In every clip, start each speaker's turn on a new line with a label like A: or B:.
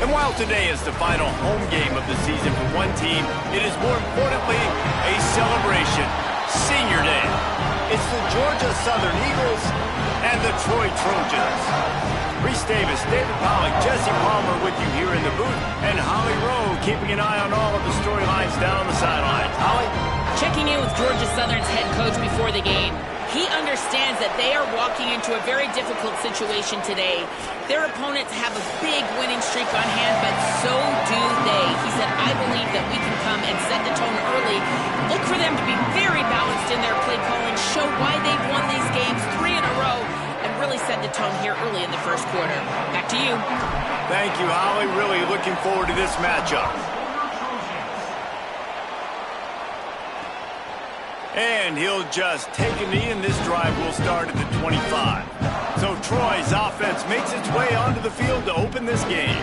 A: And while today is the final home game of the season for one team, it is more importantly a celebration. Senior Day. It's the Georgia Southern Eagles and the Troy Trojans. Reese Davis, David Pollack, Jesse Palmer with you here in the booth, and Holly Rowe keeping an eye on all of the storylines down on the sidelines. Holly?
B: Checking in with Georgia Southern's head coach before the game. He understands that they are walking into a very difficult situation today. Their opponents have a big winning streak on hand, but so do they. He said, I believe that we can come and set the tone early. Look for them to be very balanced in their play calling, show why they've won these games 3 in a row, and really set the tone here early in the first quarter. Back to you.
A: Thank you, Holly. Really looking forward to this matchup. And he'll just take a knee, and this drive will start at the 25. So Troy's offense makes its way onto the field to open this game.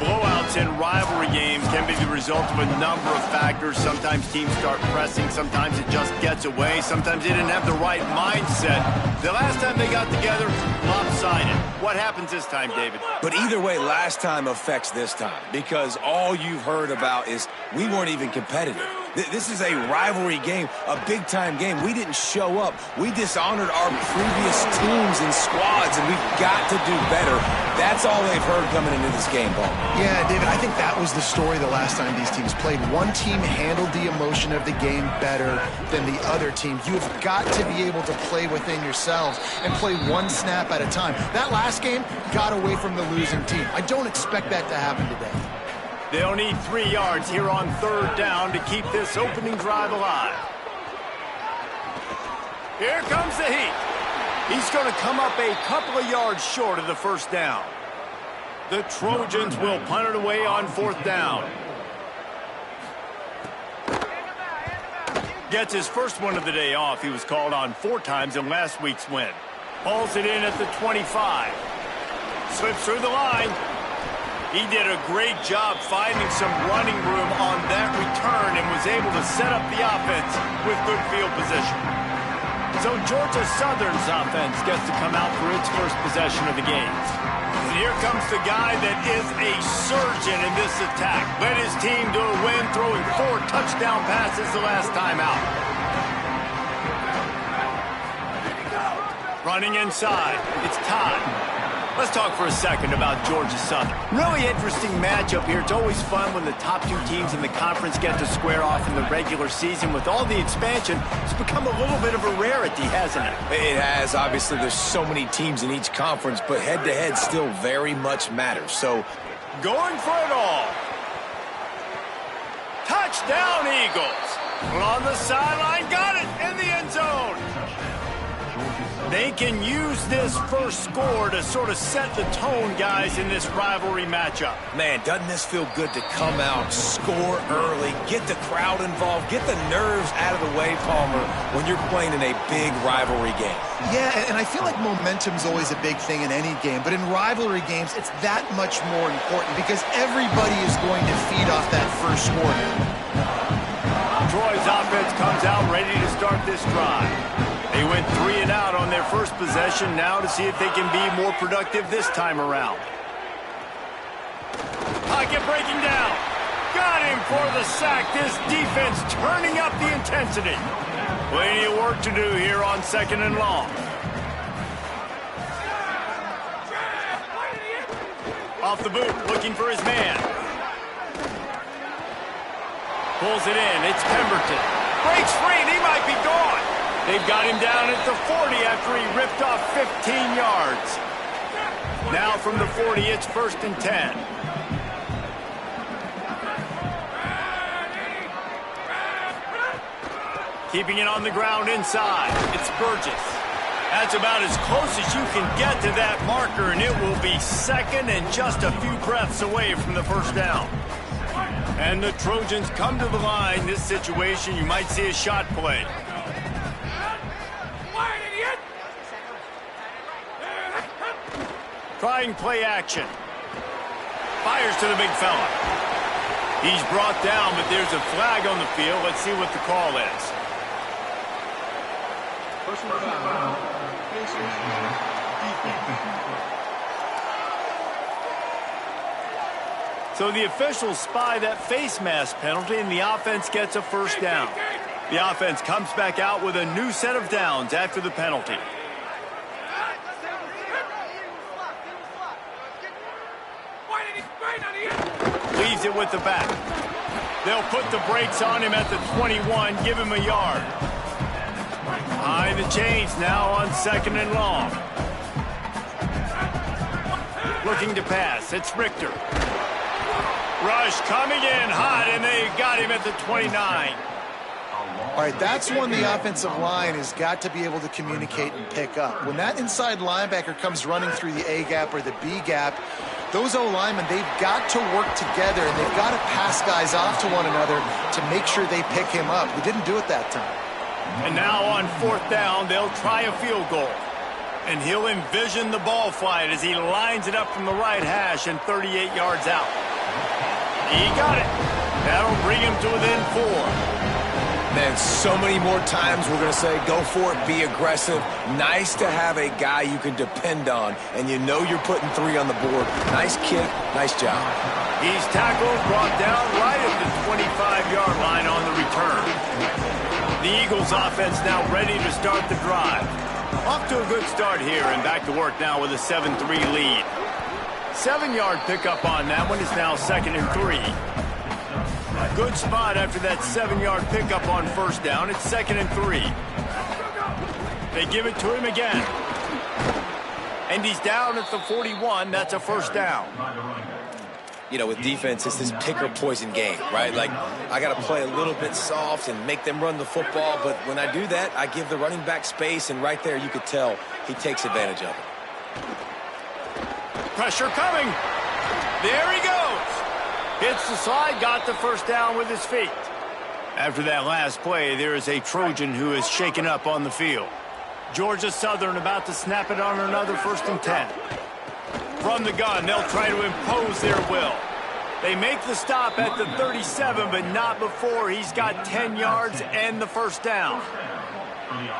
A: Blowouts in rivalry games can be the result of a number of factors. Sometimes teams start pressing. Sometimes it just gets away. Sometimes they didn't have the right mindset. The last time they got together, lopsided. What happens this time, David?
C: But either way, last time affects this time, because all you've heard about is we weren't even competitive. This is a rivalry game, a big-time game. We didn't show up. We dishonored our previous teams and squads, and we've got to do better. That's all they've heard coming into this game, Paul.
D: Yeah, David, I think that was the story the last time these teams played. One team handled the emotion of the game better than the other team. You have got to be able to play within yourselves and play one snap at a time. That last game got away from the losing team. I don't expect that to happen today.
A: They'll need 3 yards here on 3rd down to keep this opening drive alive. Here comes the heat. He's going to come up a couple of yards short of the 1st down. The Trojans will punt it away on 4th down. Gets his first one of the day off. He was called on 4 times in last week's win. Hauls it in at the 25. Slips through the line. He did a great job finding some running room on that return and was able to set up the offense with good field position. So Georgia Southern's offense gets to come out for its first possession of the game. And here comes the guy that is a surgeon in this attack. Led his team to a win, throwing 4 touchdown passes the last time out. Running inside, it's Todd. Let's talk for a second about Georgia Southern. Really interesting matchup here. It's always fun when the top 2 teams in the conference get to square off in the regular season. With all the expansion, it's become a little bit of a rarity, hasn't it?
C: It has. Obviously, there's so many teams in each conference, but head-to-head still very much matters. So,
A: going for it all. Touchdown, Eagles. On the sideline, got it in the end zone. They can use this first score to sort of set the tone, guys, in this rivalry matchup.
C: Man, doesn't this feel good to come out, score early, get the crowd involved, get the nerves out of the way, Palmer, when you're playing in a big rivalry game?
D: Yeah, and I feel like momentum's always a big thing in any game, but in rivalry games, it's that much more important because everybody is going to feed off that first score.
A: Troy's offense comes out ready to start this drive. They went 3 and out on their first possession, now to see if they can be more productive this time around. Pocket breaking down. Got him for the sack. This defense turning up the intensity. Plenty of work to do here on 2nd and long. Off the boot, looking for his man. Pulls it in. It's Pemberton. Breaks free, and he might be gone. They've got him down at the 40 after he ripped off 15 yards. Now from the 40, it's 1st and 10. Keeping it on the ground inside. It's Burgess. That's about as close as you can get to that marker, and it will be 2nd and just a few breaths away from the 1st down. And the Trojans come to the line. This situation, you might see a shot play. Trying play action. Fires to the big fella. He's brought down, but there's a flag on the field. Let's see what the call is.
E: Personal foul. Defense.
A: So the officials spy that face mask penalty, and the offense gets a first down. The offense comes back out with a new set of downs after the penalty. Leaves it with the back. They'll put the brakes on him at the 21, give him a yard. Behind the chains now on 2nd and long. Looking to pass. It's Richter. Rush coming in hot, and they got him at the 29.
D: All right, that's when the offensive line has got to be able to communicate and pick up. When that inside linebacker comes running through the A gap or the B gap, those O-linemen, they've got to work together, and they've got to pass guys off to one another to make sure they pick him up. They didn't do it that time.
A: And now on 4th down, they'll try a field goal. And he'll envision the ball flight as he lines it up from the right hash and 38 yards out. He got it. That'll bring him to within 4.
C: Man, so many more times we're going to say, go for it, be aggressive. Nice to have a guy you can depend on, and you know you're putting 3 on the board. Nice kick, nice job.
A: He's tackled, brought down right at the 25-yard line on the return. The Eagles offense now ready to start the drive. Off to a good start here, and back to work now with a 7-3 lead. 7-yard pickup on that one is now 2nd and 3. Good spot after that 7-yard pickup on 1st down. It's 2nd and 3. They give it to him again. And he's down at the 41. That's a first down.
C: You know, with defense, it's this pick or poison game, right? Like, I got to play a little bit soft and make them run the football. But when I do that, I give the running back space. And right there, you could tell he takes advantage of it.
A: Pressure coming. There he goes. Hits the slide, got the first down with his feet. After that last play, there is a Trojan who is shaken up on the field. Georgia Southern about to snap it on another 1st and 10. From the gun, they'll try to impose their will. They make the stop at the 37, but not before he's got 10 yards and the first down.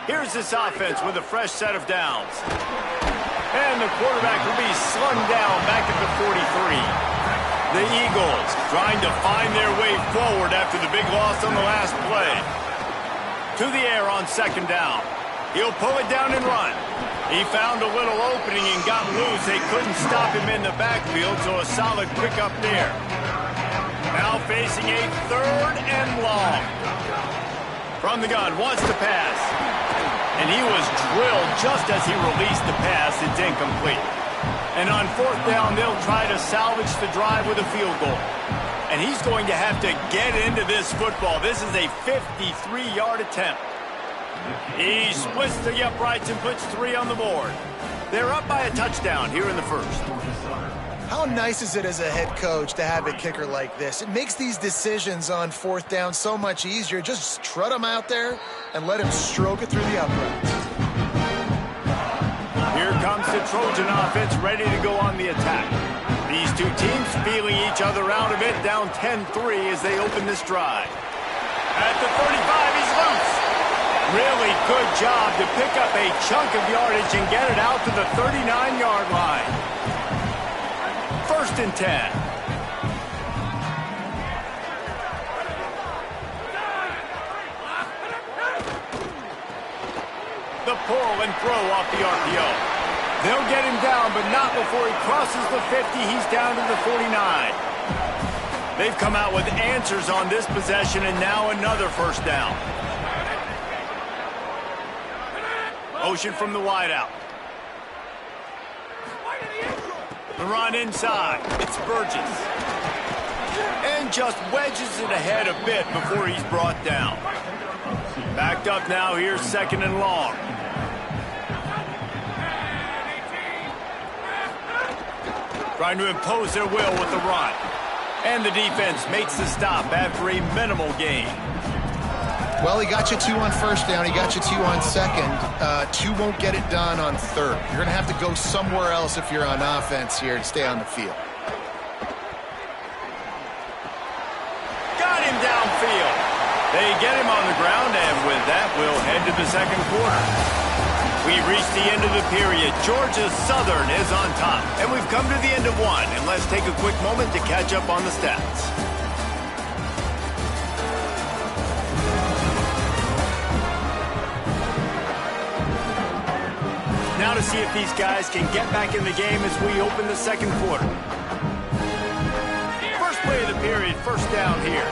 A: Here's this offense with a fresh set of downs. And the quarterback will be slung down back at the 43. The Eagles trying to find their way forward after the big loss on the last play. To the air on 2nd down. He'll pull it down and run. He found a little opening and got loose. They couldn't stop him in the backfield, so a solid pickup there. Now facing a 3rd and long. From the gun, wants to pass. And he was drilled just as he released the pass. It's incomplete. And on 4th down, they'll try to salvage the drive with a field goal. And he's going to have to get into this football. This is a 53-yard attempt. He splits the uprights and puts 3 on the board. They're up by a touchdown here in the 1st.
D: How nice is it as a head coach to have a kicker like this? It makes these decisions on 4th down so much easier. Just trot him out there and let him stroke it through the uprights.
A: Here comes the Trojan offense ready to go on the attack. These two teams feeling each other out a bit, down 10-3 as they open this drive. At the 35, he's loose. Really good job to pick up a chunk of yardage and get it out to the 39-yard line. 1st and 10. The pull and throw off the RPO. They'll get him down, but not before he crosses the 50. He's down to the 49. They've come out with answers on this possession, and now another first down. Motion from the wideout. The run inside. It's Burgess. And just wedges it ahead a bit before he's brought down. Backed up now, here's 2nd and long. Trying to impose their will with the run. And the defense makes the stop after a minimal gain.
D: Well, he got you 2 on 1st down. He got you 2 on 2nd. 2 won't get it done on 3rd. You're going to have to go somewhere else if you're on offense here to stay on the field.
A: Got him downfield. They get him on the ground, and with that, we'll head to the 2nd quarter. We've reached the end of the period. Georgia Southern is on top. And we've come to the end of one. And let's take a quick moment to catch up on the stats. Now to see if these guys can get back in the game as we open the second quarter. First play of the period, first down here.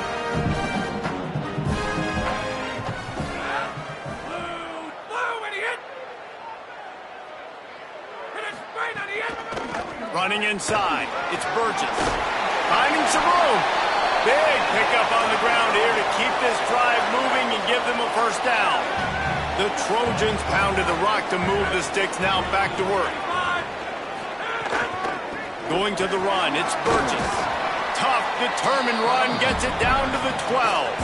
A: Running inside, it's Burgess. Finding some room. Big pickup on the ground here to keep this drive moving and give them a first down. The Trojans pounded the rock to move the sticks, now back to work. Going to the run, it's Burgess. Tough, determined run, gets it down to the 12.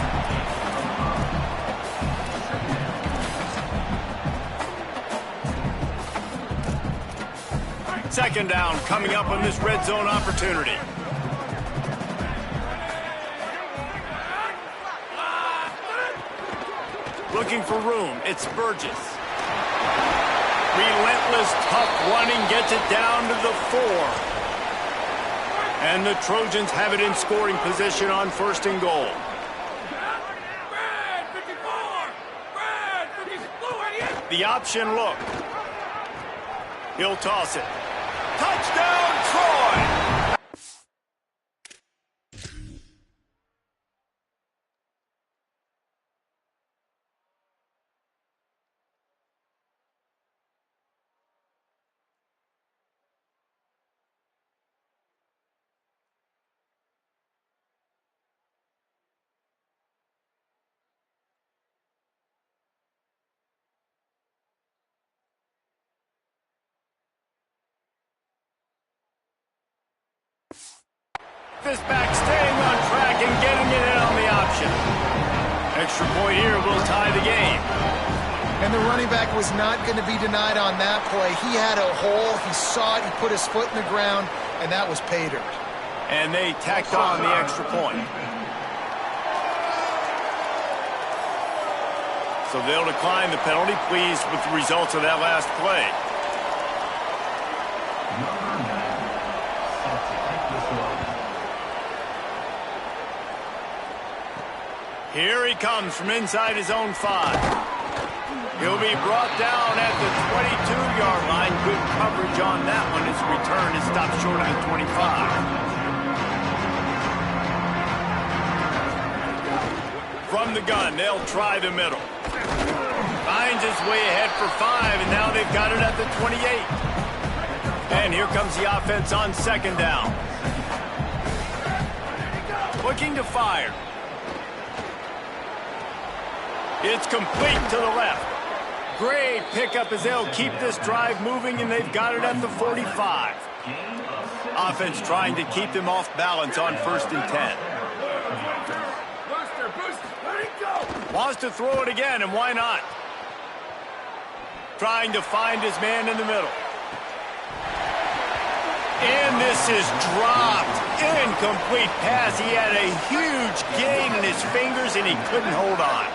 A: Second down coming up on this red zone opportunity. Looking for room, it's Burgess. Relentless, tough running, gets it down to the 4. And the Trojans have it in scoring position on first and goal. The option look. He'll toss it. Touchdown, Troy! This back staying on track and getting it in on the option. Extra point here will tie the game.
D: And the running back was not going to be denied on that play. He had a hole, he saw it, he put his foot in the ground, and that was pay dirt.
A: And they tacked on the extra point. So they'll decline the penalty, pleased with the results of that last play. Here he comes from inside his own 5. He'll be brought down at the 22-yard line. Good coverage on that one. His return is stopped short of the 25. From the gun, they'll try the middle. Finds his way ahead for 5, and now they've got it at the 28. And here comes the offense on second down. Looking to fire. It's complete to the left. Great pickup as they'll keep this drive moving, and they've got it at the 45. Offense trying to keep them off balance on first and 10. Wants to throw it again, and why not? Trying to find his man in the middle. And this is dropped. Incomplete pass. He had a huge gain in his fingers, and he couldn't hold on.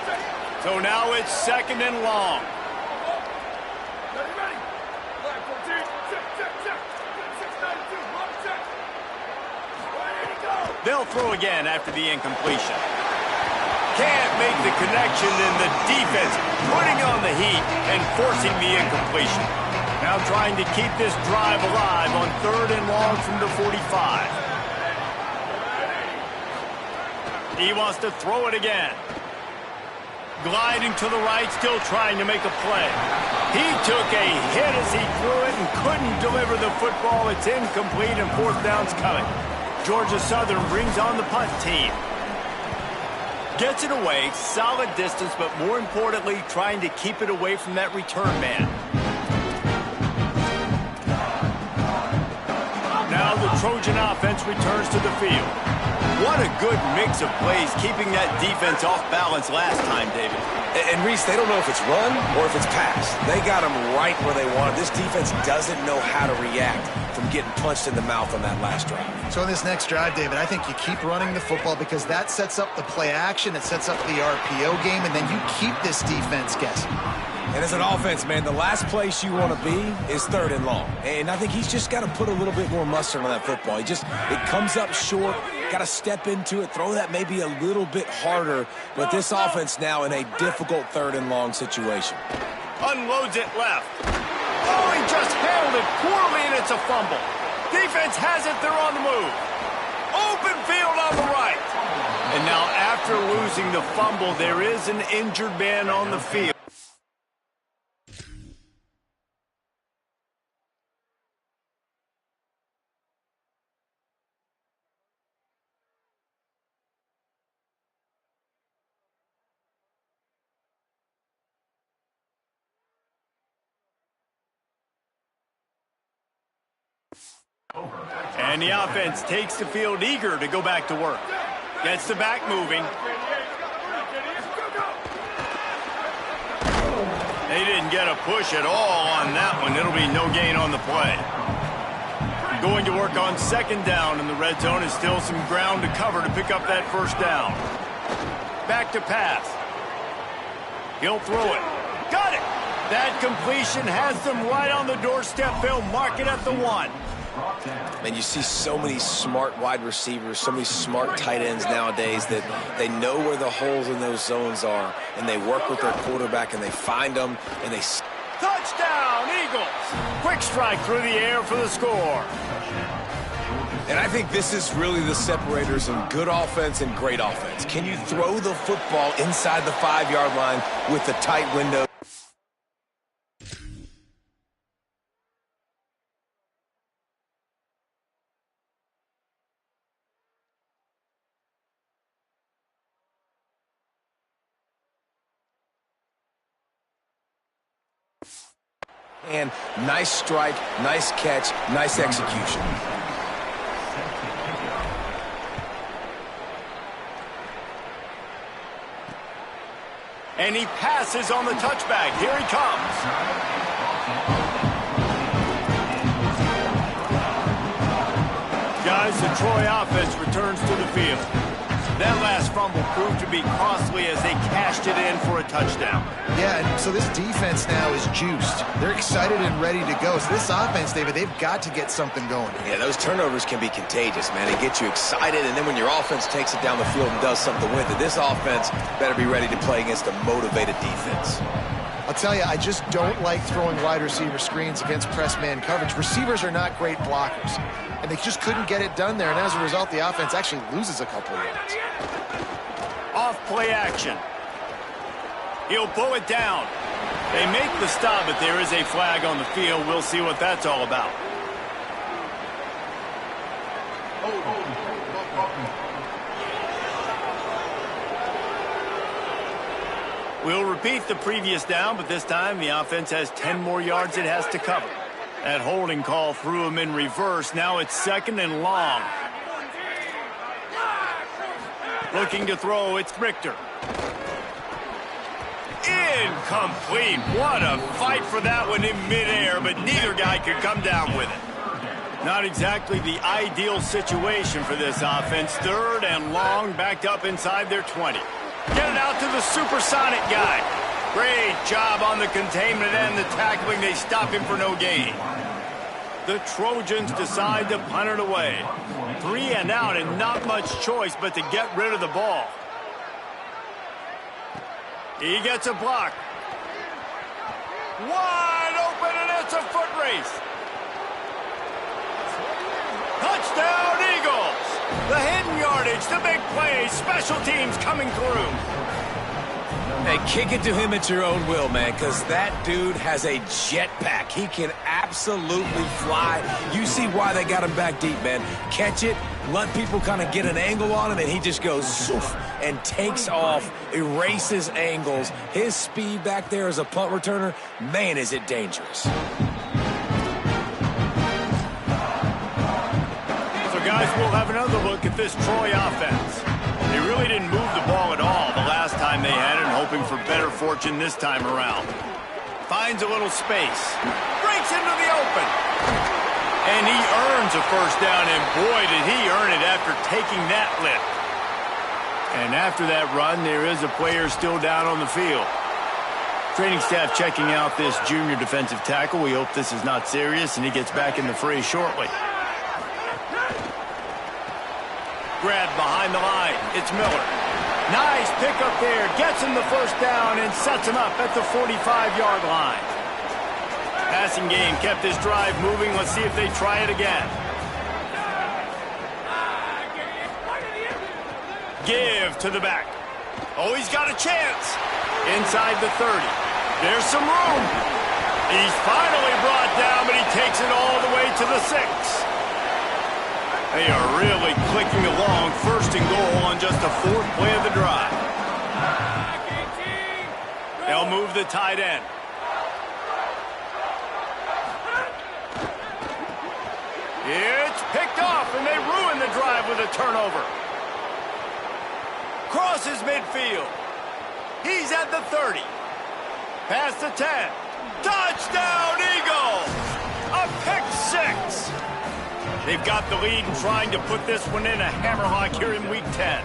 A: So now it's second and long. They'll throw again after the incompletion. Can't make the connection, and the defense putting on the heat and forcing the incompletion. Now trying to keep this drive alive on third and long from the 45. He wants to throw it again. Gliding to the right, still trying to make a play. He took a hit as he threw it and couldn't deliver the football. It's incomplete, and fourth down's coming. Georgia Southern brings on the punt team. Gets it away, solid distance, but more importantly, trying to keep it away from that return man. Now the Trojan offense returns to the field. What a good mix of plays, keeping that defense off balance last time, David.
C: And Reese, they don't know if it's run or if it's pass. They got them right where they want it. This defense doesn't know how to react from from getting punched in the mouth on that last drive.
D: So in this next drive, David, I think you keep running the football because that sets up the play action, it sets up the RPO game, and then you keep this defense guessing.
C: And as an offense, man, the last place you want to be is 3rd and long. And I think he's just got to put a little bit more mustard on that football. It comes up short, got to step into it, throw that maybe a little bit harder. But this offense now in a difficult 3rd and long situation.
A: Unloads it left. Oh, he just handled it poorly, and it's a fumble. Defense has it, they're on the move. Open field on the right. And now after losing the fumble, there is an injured man on the field. And the offense takes the field eager to go back to work. Gets the back moving. They didn't get a push at all on that one. It'll be no gain on the play. Going to work on 2nd down in the red zone is still some ground to cover to pick up that 1st down. Back to pass. He'll throw it. Got it! That completion has them right on the doorstep. They'll mark it at the 1.
C: Man, you see so many smart wide receivers, so many smart tight ends nowadays that they know where the holes in those zones are, and they work with their quarterback, and they find them, and they...
A: Touchdown, Eagles! Quick strike through the air for the score.
C: And I think this is really the separators in good offense and great offense. Can you throw the football inside the 5-yard line with a tight window? And nice strike, nice catch, nice execution.
A: And he passes on the touchback. Here he comes. Guys, the Troy offense returns to the field. That last fumble proved to be costly as they cashed it in for a touchdown.
D: Yeah, and so this defense now is juiced. They're excited and ready to go. So this offense, David, they've got to get something going.
C: Yeah, those turnovers can be contagious, man. They get you excited, and then when your offense takes it down the field and does something with it, this offense better be ready to play against a motivated defense.
D: I'll tell you, I just don't like throwing wide receiver screens against press man coverage. Receivers are not great blockers, and they just couldn't get it done there, and as a result, the offense actually loses a couple of yards.
A: Off play action. He'll pull it down. They make the stop, but there is a flag on the field. We'll see what that's all about. We'll repeat the previous down, but this time the offense has 10 more yards it has to cover. That holding call threw him in reverse. Now it's 2nd and long. Looking to throw, it's Richter. Incomplete. What a fight for that one in midair, but neither guy could come down with it. Not exactly the ideal situation for this offense. 3rd and long, backed up inside their 20. Get it out to the supersonic guy. Great job on the containment and the tackling. They stop him for no gain. The Trojans decide to punt it away. 3 and out and not much choice but to get rid of the ball. He gets a block. Wide open, and it's a foot race. Touchdown, Eagles! The hidden yardage, the big play, special teams coming through.
C: Hey, kick it to him at your own will, man, because that dude has a jetpack. He can absolutely fly. You see why they got him back deep, man. Catch it, let people kind of get an angle on him, and he just goes zoof and takes off, erases angles. His speed back there as a punt returner, man, is it dangerous.
A: Guys, we'll have another look at this Troy offense. They really didn't move the ball at all the last time they had it, hoping for better fortune this time around. Finds a little space. Breaks into the open. And he earns a first down, and boy, did he earn it after taking that lift. And after that run, there is a player still down on the field. Training staff checking out this junior defensive tackle. We hope this is not serious, and he gets back in the fray shortly. Grabbed behind the line. It's Miller. Nice pickup there. Gets him the first down and sets him up at the 45-yard line. Passing game kept this drive moving. Let's see if they try it again. Give to the back. Oh, he's got a chance. Inside the 30. There's some room. He's finally brought down, but he takes it all the way to the 6. They are really clicking along. First and goal on just the 4th play of the drive. They'll move the tight end. It's picked off, and they ruin the drive with a turnover. Crosses midfield. He's at the 30. Past the 10. Touchdown, Eagle! A pick 6. They've got the lead and trying to put this one in a hammerlock here in Week 10.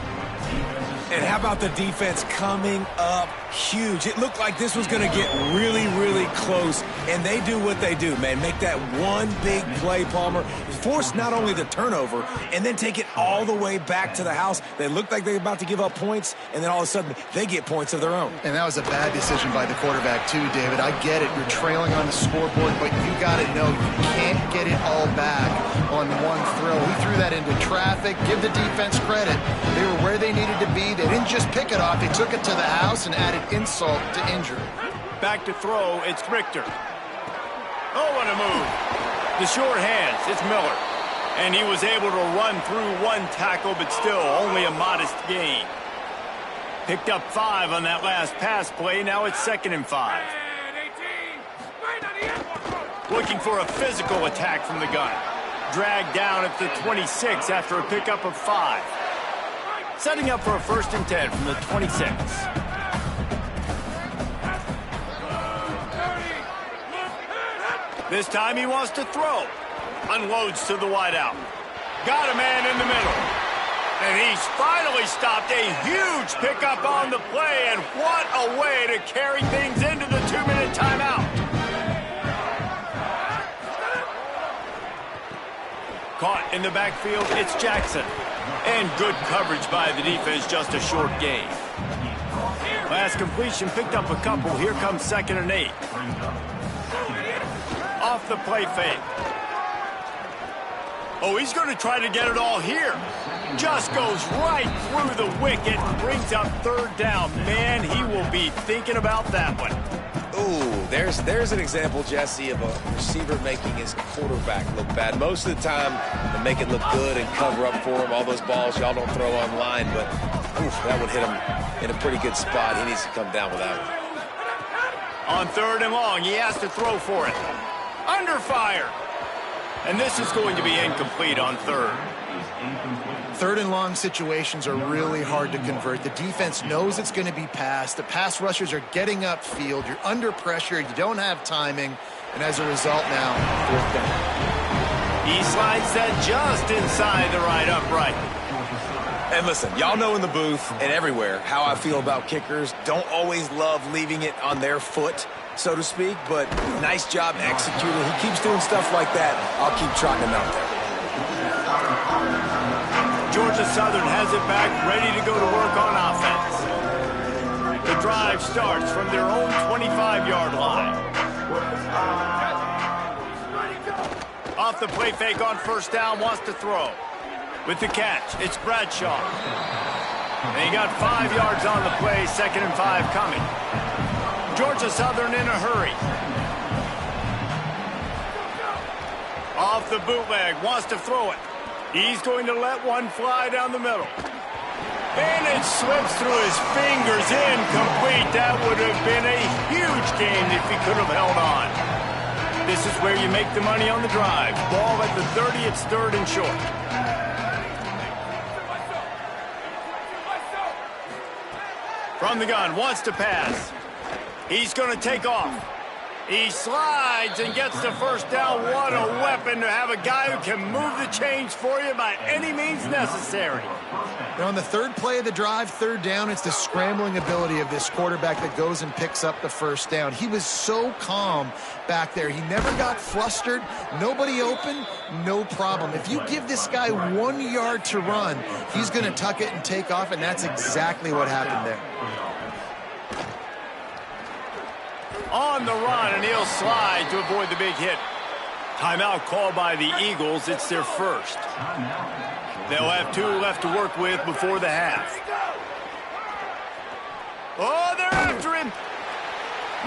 C: And how about the defense coming up huge? It looked like this was going to get really, really close, and they do what they do, man. Make that one big play, Palmer. Force not only the turnover, and then take it all the way back to the house. They looked like they were about to give up points, and then all of a sudden, they get points of their own.
D: And that was a bad decision by the quarterback, too, David. I get it. You're trailing on the scoreboard, but you got to know you can't get it all back on one throw. He threw that into traffic. Give the defense credit. They were where they needed to be. They didn't just pick it off. They took it to the house and added insult to injury.
A: Back to throw. It's Richter. Oh, what a move. The short hands. It's Miller. And he was able to run through one tackle, but still only a modest gain. Picked up 5 on that last pass play. Now it's 2nd and 5. Looking for a physical attack from the gun. Dragged down at the 26 after a pickup of 5. Setting up for a 1st and 10 from the 26. This time he wants to throw. Unloads to the wideout. Got a man in the middle. And he's finally stopped. A huge pickup on the play. And what a way to carry things into the 2-minute timeout. Caught in the backfield, it's Jackson. And good coverage by the defense, just a short gain. Last completion picked up a couple. Here comes 2nd and 8. Off the play fake. Oh, he's going to try to get it all here. Just goes right through the wicket and brings up 3rd down. Man, he will be thinking about that one.
C: Ooh, there's an example, Jesse, of a receiver making his quarterback look bad. Most of the time, they make it look good and cover up for him. All those balls y'all don't throw online, but oof, that would hit him in a pretty good spot. He needs to come down with that one.
A: On 3rd and long, he has to throw for it. Under fire. And this is going to be incomplete on 3rd.
D: 3rd and long situations are really hard to convert. The defense knows it's going to be passed. The pass rushers are getting upfield. You're under pressure. You don't have timing. And as a result now, 4th down.
A: He slides that just inside the right upright.
C: And listen, y'all know in the booth and everywhere how I feel about kickers. Don't always love leaving it on their foot, so to speak, but nice job executing. He keeps doing stuff like that. I'll keep trotting him out there.
A: Georgia Southern has it back, ready to go to work on offense. The drive starts from their own 25-yard line. Off the play fake on 1st down, wants to throw. With the catch, it's Bradshaw. And he got 5 yards on the play, 2nd and 5 coming. Georgia Southern in a hurry. Off the bootleg, wants to throw it. He's going to let one fly down the middle. And it slips through his fingers, incomplete. That would have been a huge gain if he could have held on. This is where you make the money on the drive. Ball at the 30, it's 3rd and short. From the gun, wants to pass. He's going to take off. He slides and gets the first down. What a weapon to have a guy who can move the chains for you by any means necessary.
D: Now on the third play of the drive, third down, it's the scrambling ability of this quarterback that goes and picks up the first down. He was so calm back there. He never got flustered. Nobody open, no problem. If you give this guy 1 yard to run, he's going to tuck it and take off, and that's exactly what happened there.
A: On the run, and he'll slide to avoid the big hit. Timeout called by the Eagles. It's their first. They'll have 2 left to work with before the half. Oh, they're after him.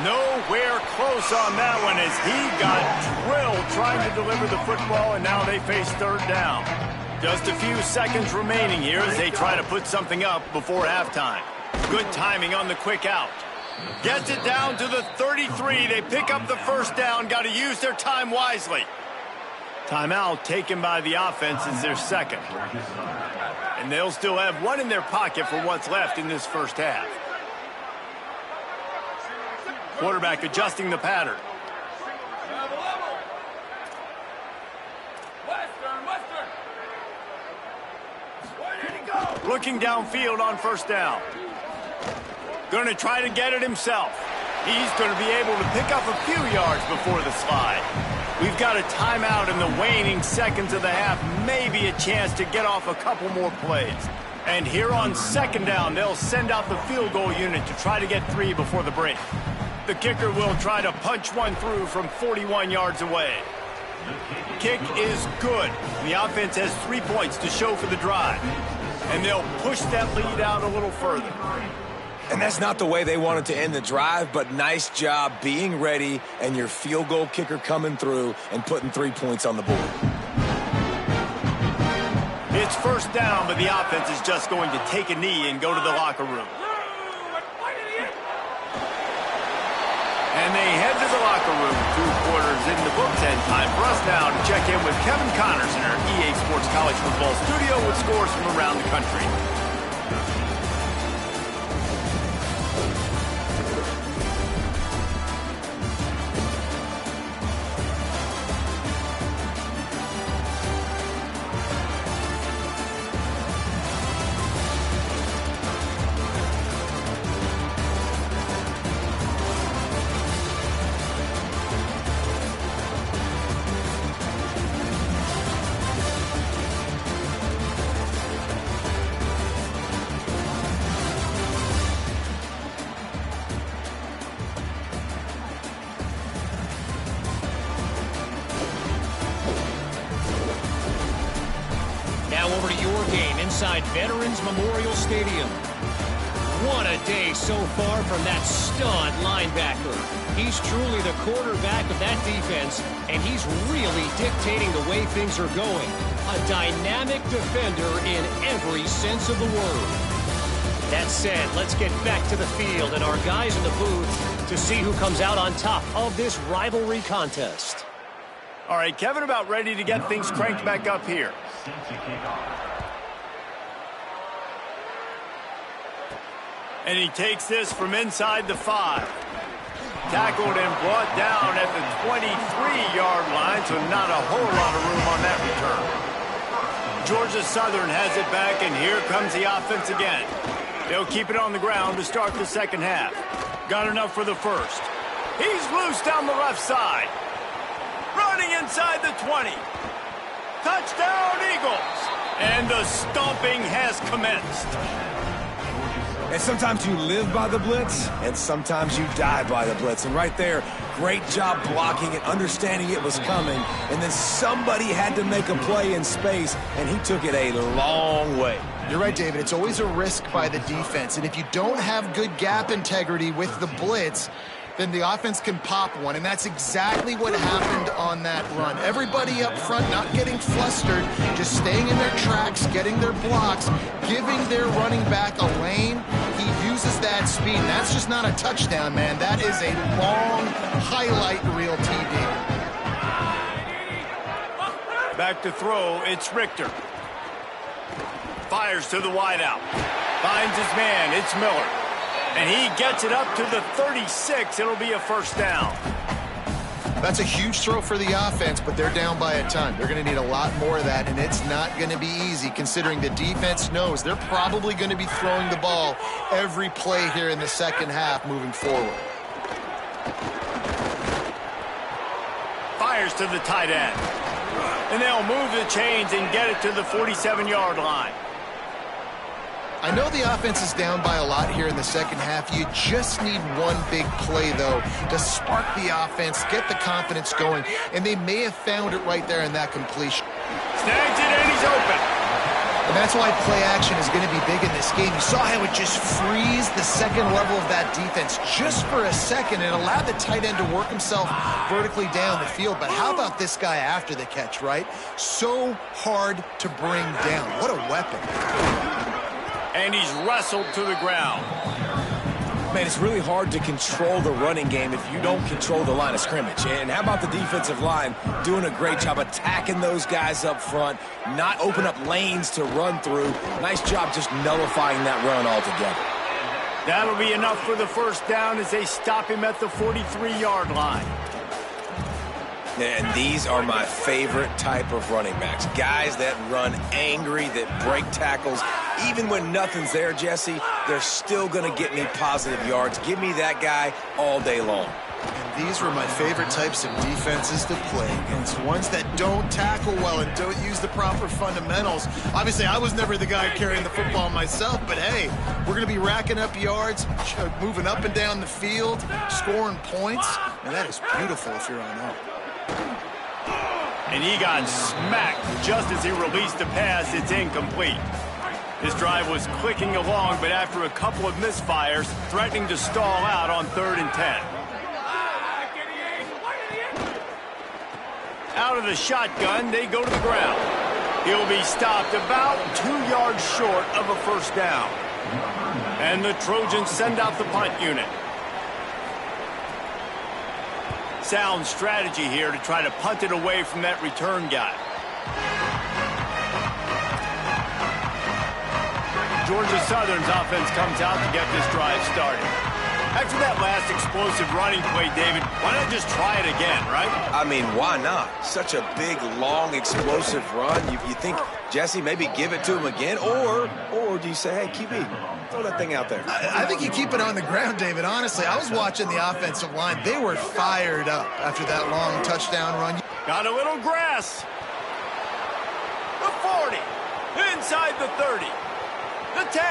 A: Nowhere close on that one as he got drilled trying to deliver the football, and now they face third down. Just a few seconds remaining here as they try to put something up before halftime. Good timing on the quick out. Gets it down to the 33. They pick up the first down. Got to use their time wisely. Timeout taken by the offense is their second. And they'll still have 1 in their pocket for what's left in this first half. Quarterback adjusting the pattern. Looking downfield on first down. Going to try to get it himself. He's going to be able to pick up a few yards before the slide. We've got a timeout in the waning seconds of the half. Maybe a chance to get off a couple more plays. And here on second down, they'll send out the field goal unit to try to get 3 before the break. The kicker will try to punch one through from 41 yards away. Kick is good. The offense has 3 points to show for the drive. And they'll push that lead out a little further.
C: And that's not the way they wanted to end the drive, but nice job being ready and your field goal kicker coming through and putting 3 points on the board.
A: It's first down, but the offense is just going to take a knee and go to the locker room. And they head to the locker room. 2 quarters in the books, and time for us now to check in with Kevin Connors in our EA Sports College Football studio with scores from around the country.
E: Over to your game inside Veterans Memorial Stadium. What a day so far from that stud linebacker. He's truly the quarterback of that defense, and he's really dictating the way things are going. A dynamic defender in every sense of the word. That said, let's get back to the field and our guys in the booth to see who comes out on top of this rivalry contest.
A: All right, Kevin, about ready to get things cranked back up here. And he takes this from inside the 5. Tackled and brought down at the 23-yard line, so not a whole lot of room on that return. Georgia Southern has it back, and here comes the offense again. They'll keep it on the ground to start the second half. Got enough for the first. He's loose down the left side. Running inside the 20. Touchdown, Eagles! And the stomping has commenced.
C: And sometimes you live by the blitz, and sometimes you die by the blitz. And right there, great job blocking it, understanding it was coming. And then somebody had to make a play in space, and he took it a long way.
D: You're right, David. It's always a risk by the defense. And if you don't have good gap integrity with the blitz, then the offense can pop one, and that's exactly what happened on that run. Everybody up front not getting flustered, just staying in their tracks, getting their blocks, giving their running back a lane. He uses that speed, and that's just not a touchdown, man. That is a long highlight reel TD.
A: Back to throw, it's Richter. Fires to the wideout. Finds his man, it's Miller. And he gets it up to the 36. It'll be a first down.
D: That's a huge throw for the offense, but they're down by a ton. They're going to need a lot more of that, and it's not going to be easy considering the defense knows they're probably going to be throwing the ball every play here in the second half moving forward.
A: Fires to the tight end. And they'll move the chains and get it to the 47-yard line.
D: I know the offense is down by a lot here in the second half. You just need one big play, though, to spark the offense, get the confidence going, and they may have found it right there in that completion.
A: Snags it, and he's open.
D: And that's why play action is going to be big in this game. You saw how it just frees the second level of that defense just for a second and allowed the tight end to work himself vertically down the field. But how about this guy after the catch, right? So hard to bring down. What a weapon.
A: And he's wrestled to the ground.
C: Man, it's really hard to control the running game if you don't control the line of scrimmage. And how about the defensive line doing a great job attacking those guys up front, not open up lanes to run through. Nice job just nullifying that run altogether.
A: That'll be enough for the first down as they stop him at the 43-yard line.
C: And these are my favorite type of running backs. Guys that run angry, that break tackles. Even when nothing's there, Jesse, they're still going to get me positive yards. Give me that guy all day long.
D: And these were my favorite types of defenses to play against. Ones that don't tackle well and don't use the proper fundamentals. Obviously, I was never the guy carrying the football myself, but hey, we're going to be racking up yards, moving up and down the field, scoring points, and that is beautiful if you're on that.
A: And he got smacked just as he released the pass. It's incomplete. This drive was clicking along, but after a couple of misfires, threatening to stall out on 3rd and 10. Out of the shotgun, they go to the ground. He'll be stopped about 2 yards short of a first down. And the Trojans send out the punt unit. Sound strategy here to try to punt it away from that return guy. Georgia Southern's offense comes out to get this drive started. After that last explosive running play, David, why not just try it again, right?
C: I mean, why not? Such a big, long, explosive run. You think, Jesse, maybe give it to him again? Or do you say, hey, QB, throw that thing out there?
D: I think you keep it on the ground, David. Honestly, I was watching the offensive line. They were fired up after that long touchdown run.
A: Got a little grass. The 40. Inside the 30. The 10.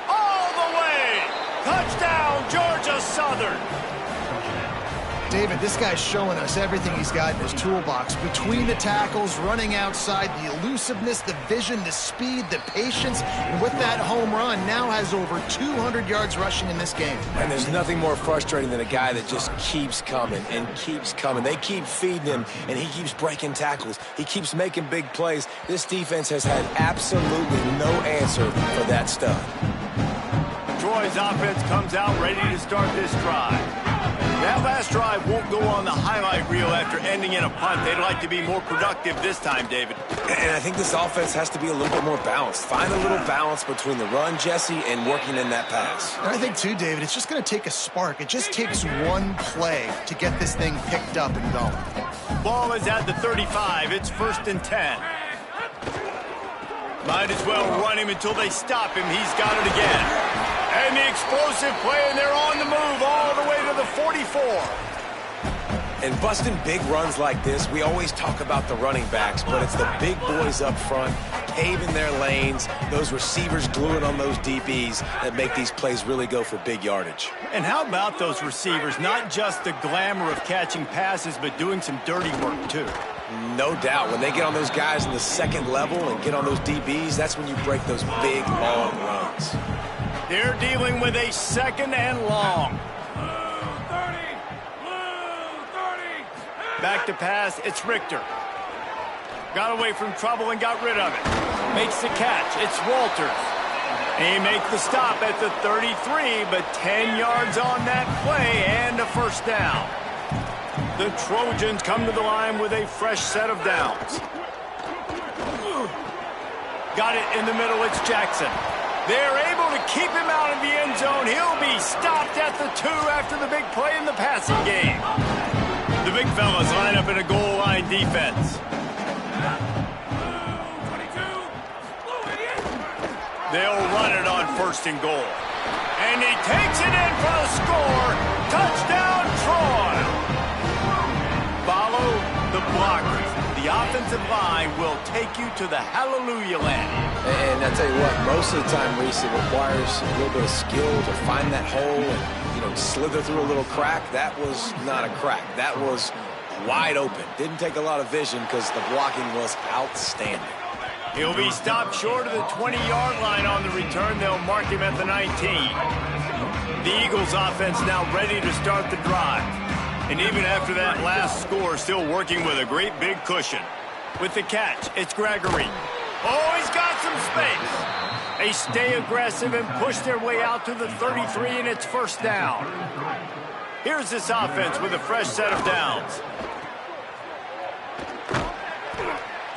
A: All the way. Touchdown, Georgia Southern.
D: David, this guy's showing us everything he's got in his toolbox. Between the tackles, running outside, the elusiveness, the vision, the speed, the patience. And with that home run, now has over 200 yards rushing in this game.
C: And there's nothing more frustrating than a guy that just keeps coming and keeps coming. They keep feeding him, and he keeps breaking tackles. He keeps making big plays. This defense has had absolutely no answer for that stuff.
A: Troy's offense comes out ready to start this drive. That last drive won't go on the highlight reel after ending in a punt. They'd like to be more productive this time, David.
C: And I think this offense has to be a little bit more balanced. Find a little balance between the run, Jesse, and working in that pass.
D: And I think, too, David, it's just going to take a spark. It just takes one play to get this thing picked up and going.
A: Ball is at the 35. It's 1st and 10. Might as well run him until they stop him. He's got it again. And the explosive play, and they're on the move all the way to the 44.
C: And busting big runs like this, we always talk about the running backs, but it's the big boys up front, paving their lanes, those receivers gluing on those DBs that make these plays really go for big yardage.
A: And how about those receivers? Not just the glamour of catching passes, but doing some dirty work, too.
C: No doubt. When they get on those guys in the second level and get on those DBs, that's when you break those big, long runs.
A: They're dealing with a 2nd and long. Back to pass, it's Richter. Got away from trouble and got rid of it. Makes the catch, it's Walters. He makes the stop at the 33, but 10 yards on that play and a first down. The Trojans come to the line with a fresh set of downs. Got it in the middle, it's Jackson. They're able to keep him out of the end zone. He'll be stopped at the 2 after the big play in the passing game. The big fellas line up in a goal line defense. They'll run it on 1st and goal. And he takes it in for the score. Touchdown, Troy. Follow the blockers. The offensive line will take you to the hallelujah land.
C: And I tell you what, most of the time, Reese, it requires a little bit of skill to find that hole and, you know, slither through a little crack. That was not a crack. That was wide open. Didn't take a lot of vision because the blocking was outstanding.
A: He'll be stopped short of the 20-yard line on the return. They'll mark him at the 19. The Eagles offense now ready to start the drive. And even after that last score, still working with a great big cushion. With the catch, it's Gregory. Oh, he's got some space. They stay aggressive and push their way out to the 33, and it's 1st down. Here's this offense with a fresh set of downs.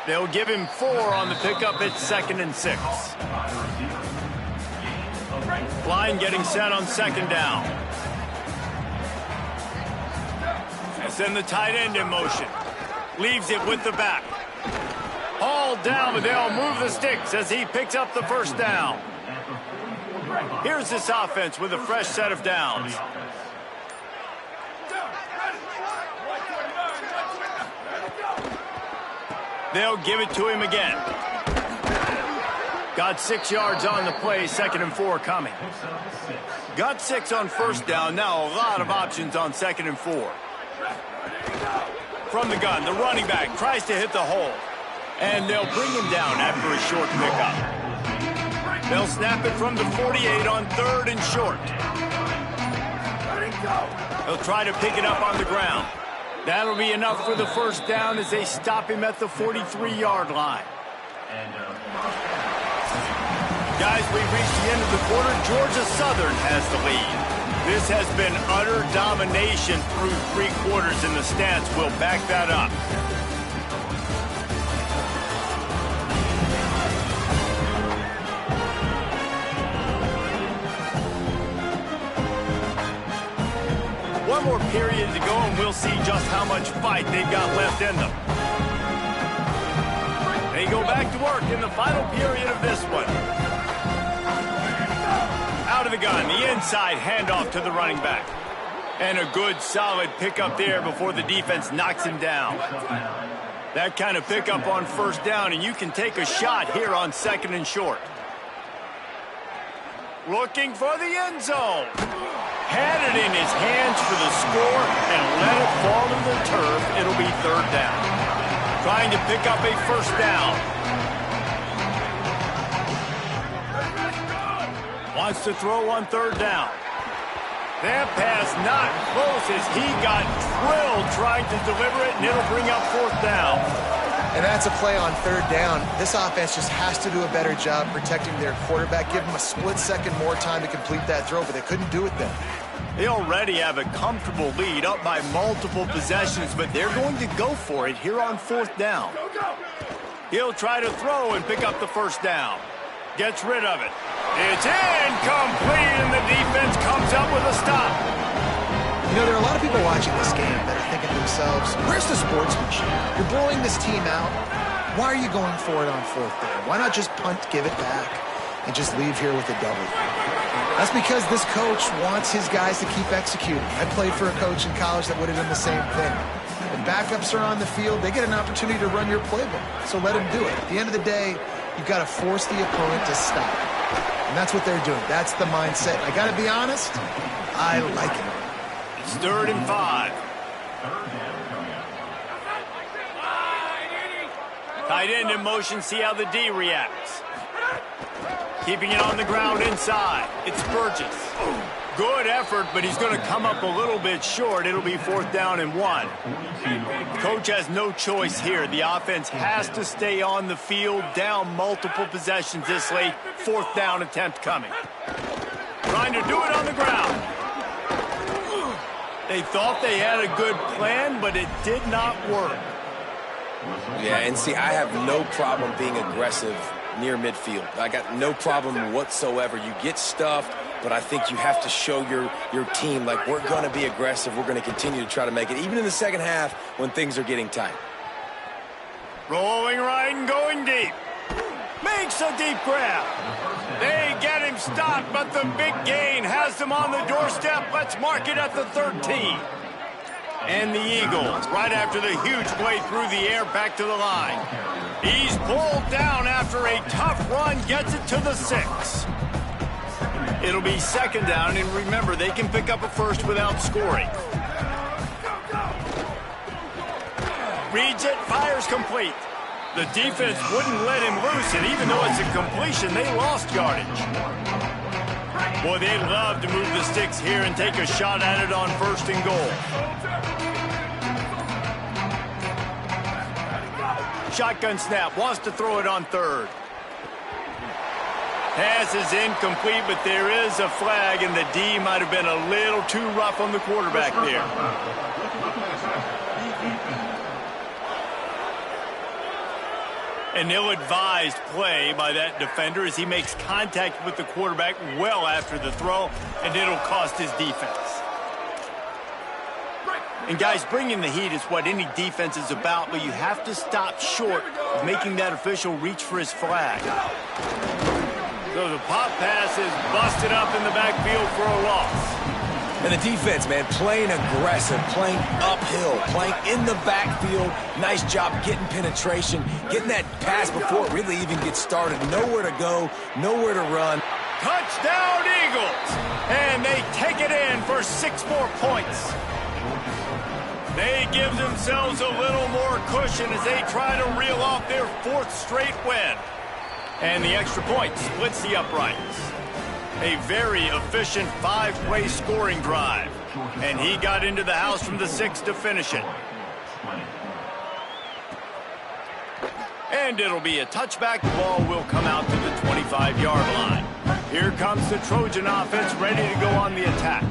A: They'll give him 4 on the pickup. It's 2nd and 6. Line getting set on 2nd down. And send the tight end in motion. Leaves it with the back. All down, but they'll move the sticks as he picks up the 1st down. Here's this offense with a fresh set of downs. They'll give it to him again. Got 6 yards on the play, 2nd and 4 coming. Got 6 on 1st down, now a lot of options on 2nd and 4. From the gun, the running back tries to hit the hole. And they'll bring him down after a short pickup. They'll snap it from the 48 on 3rd and short. They'll try to pick it up on the ground. That'll be enough for the 1st down as they stop him at the 43-yard line. Guys, we've reached the end of the quarter. Georgia Southern has the lead. This has been utter domination through 3 quarters, and the stats will back that up. One more period to go, and we'll see just how much fight they've got left in them. They go back to work in the final period of this one. Out of the gun, the inside handoff to the running back. And a good, solid pickup there before the defense knocks him down. That kind of pickup on 1st down, and you can take a shot here on 2nd and short. Looking for the end zone. Had it in his hands for the score and let it fall to the turf. It'll be 3rd down. Trying to pick up a 1st down. Wants to throw on 3rd down. That pass not close as he got drilled trying to deliver it, and it'll bring up 4th down.
D: And that's a play on 3rd down. This offense just has to do a better job protecting their quarterback. Give him a split second more time to complete that throw, but they couldn't do it then.
A: They already have a comfortable lead up by multiple possessions, but they're going to go for it here on 4th down. He'll try to throw and pick up the 1st down. Gets rid of it. It's incomplete, and the defense comes up with a stop.
D: You know, there are a lot of people watching this game that are thinking to themselves, where's the sportsmanship? You're blowing this team out. Why are you going for it on 4th down? Why not just punt, give it back, and just leave here with a double? That's because this coach wants his guys to keep executing. I played for a coach in college that would have done the same thing. When backups are on the field, they get an opportunity to run your playbook, so let them do it. At the end of the day, you've got to force the opponent to stop. And that's what they're doing. That's the mindset. I got to be honest, I like it.
A: It's 3rd and 5. Tight end in motion, see how the D reacts. Keeping it on the ground inside. It's Burgess. Good effort, but he's going to come up a little bit short. It'll be 4th down and 1. Coach has no choice here. The offense has to stay on the field, down multiple possessions this late. 4th down attempt coming. Trying to do it on the ground. They thought they had a good plan, but it did not work.
C: Yeah, and see, I have no problem being aggressive near midfield. I got no problem whatsoever. You get stuffed, but I think you have to show your team, like, we're going to be aggressive. We're going to continue to try to make it, even in the second half when things are getting tight.
A: Rolling right and going deep. Makes a deep grab. They get him stopped, but the big gain has them on the doorstep. Let's mark it at the 13. And the Eagles, right after the huge play through the air, back to the line. He's pulled down after a tough run, gets it to the 6. It'll be second down, and remember, they can pick up a first without scoring. Reads it, fires complete. The defense wouldn't let him loose, and even though it's a completion, they lost yardage. Boy, they'd love to move the sticks here and take a shot at it on 1st and goal. Shotgun snap, wants to throw it on 3rd. Pass is incomplete, but there is a flag, and the D might have been a little too rough on the quarterback there. An ill-advised play by that defender as he makes contact with the quarterback well after the throw, and it'll cost his defense. And guys, bringing the heat is what any defense is about, but you have to stop short of making that official reach for his flag. So the pop pass is busted up in the backfield for a loss.
C: And the defense, man, playing aggressive, playing uphill, playing in the backfield. Nice job getting penetration, getting that pass before it really even gets started. Nowhere to go, nowhere to run.
A: Touchdown, Eagles! And they take it in for 6 more points. They give themselves a little more cushion as they try to reel off their 4th straight win. And the extra point splits the uprights. A very efficient 5-play scoring drive. And he got into the house from the 6 to finish it. And it'll be a touchback. The ball will come out to the 25-yard line. Here comes the Trojan offense ready to go on the attack.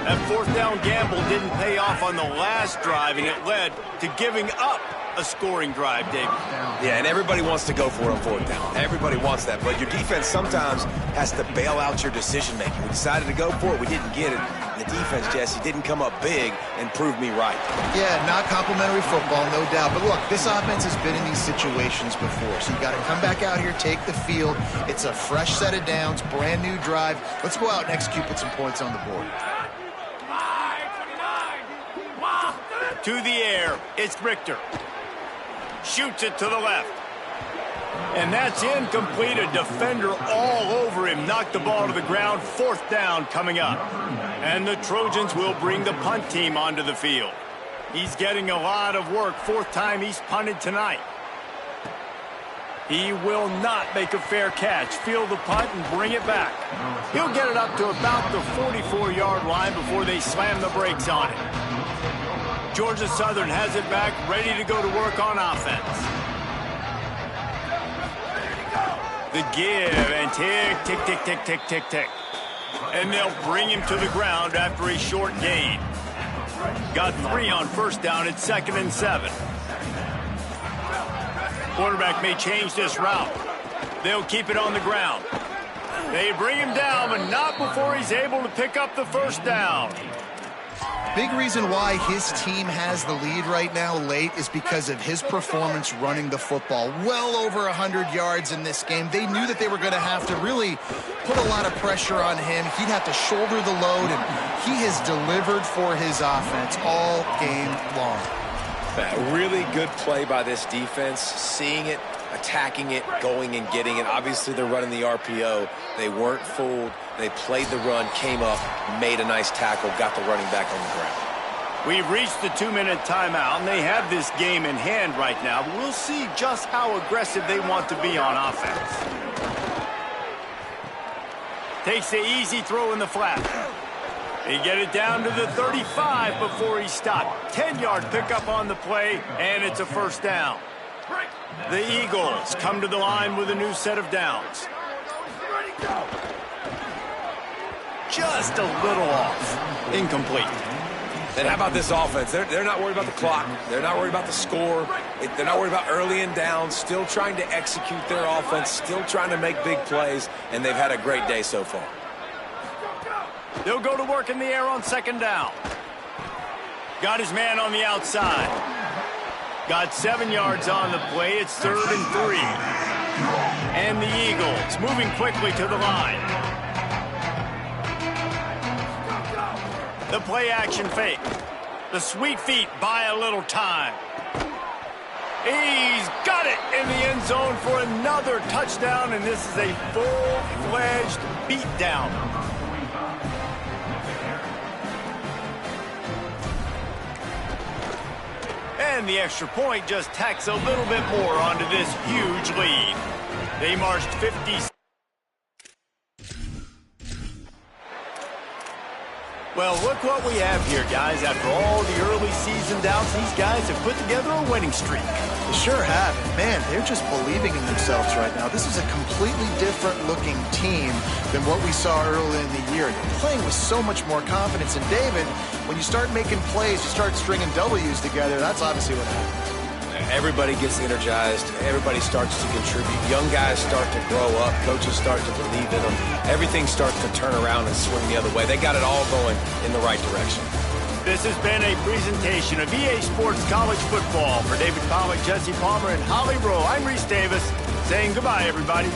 A: That 4th down gamble didn't pay off on the last drive, and it led to giving up a scoring drive, David.
C: Yeah, and everybody wants to go for it on 4th down. Everybody wants that, but your defense sometimes has to bail out your decision-making. We decided to go for it. We didn't get it. The defense, Jesse, didn't come up big and prove me right.
D: Yeah, not complimentary football, no doubt. But look, this offense has been in these situations before, so you got to come back out here, take the field. It's a fresh set of downs, brand new drive. Let's go out and execute, put some points on the board.
A: To the air, it's Richter. Shoots it to the left. And that's incomplete. A defender all over him. Knocked the ball to the ground. 4th down coming up. And the Trojans will bring the punt team onto the field. He's getting a lot of work. 4th time he's punted tonight. He will not make a fair catch. Field the punt and bring it back. He'll get it up to about the 44-yard line before they slam the brakes on it. Georgia Southern has it back, ready to go to work on offense. The give and tick, tick, tick, tick, tick, tick, tick. And they'll bring him to the ground after a short gain. Got 3 on 1st down at 2nd and 7. Quarterback may change this route. They'll keep it on the ground. They bring him down, but not before he's able to pick up the 1st down.
D: Big reason why his team has the lead right now late is because of his performance running the football. Well over 100 yards in this game. They knew that they were going to have to really put a lot of pressure on him. He'd have to shoulder the load, and he has delivered for his offense all game long.
C: A really good play by this defense, seeing it, attacking it, going and getting it. Obviously, they're running the RPO. They weren't fooled. They played the run, came up, made a nice tackle, got the running back on the ground.
A: We've reached the 2-minute timeout, and they have this game in hand right now. But we'll see just how aggressive they want to be on offense. Takes the easy throw in the flat. They get it down to the 35 before he stopped. 10-yard pickup on the play, and it's a 1st down. The Eagles come to the line with a new set of downs. Just a little off. Incomplete.
C: And how about this offense? They're not worried about the clock. They're not worried about the score. They're not worried about early and down. Still trying to execute their offense. Still trying to make big plays. And they've had a great day so far.
A: They'll go to work in the air on second down. Got his man on the outside. Got 7 yards on the play. It's 3rd and 3. And the Eagles moving quickly to the line. The play action fake. The sweet feet buy a little time. He's got it in the end zone for another touchdown, and this is a full-fledged beatdown. And the extra point just tacks a little bit more onto this huge lead. They marched 50. Well, look what we have here, guys. After all the early season doubts, these guys have put together a winning streak.
D: They sure have. Man, they're just believing in themselves right now. This is a completely different-looking team than what we saw early in the year. They're playing with so much more confidence. And, David, when you start making plays, you start stringing W's together, that's obviously what happens.
C: Everybody gets energized. Everybody starts to contribute. Young guys start to grow up. Coaches start to believe in them. Everything starts to turn around and swing the other way. They got it all going in the right direction.
A: This has been a presentation of EA Sports College Football. For David Pollack, Jesse Palmer, and Holly Rowe, I'm Reese Davis, saying goodbye, everybody.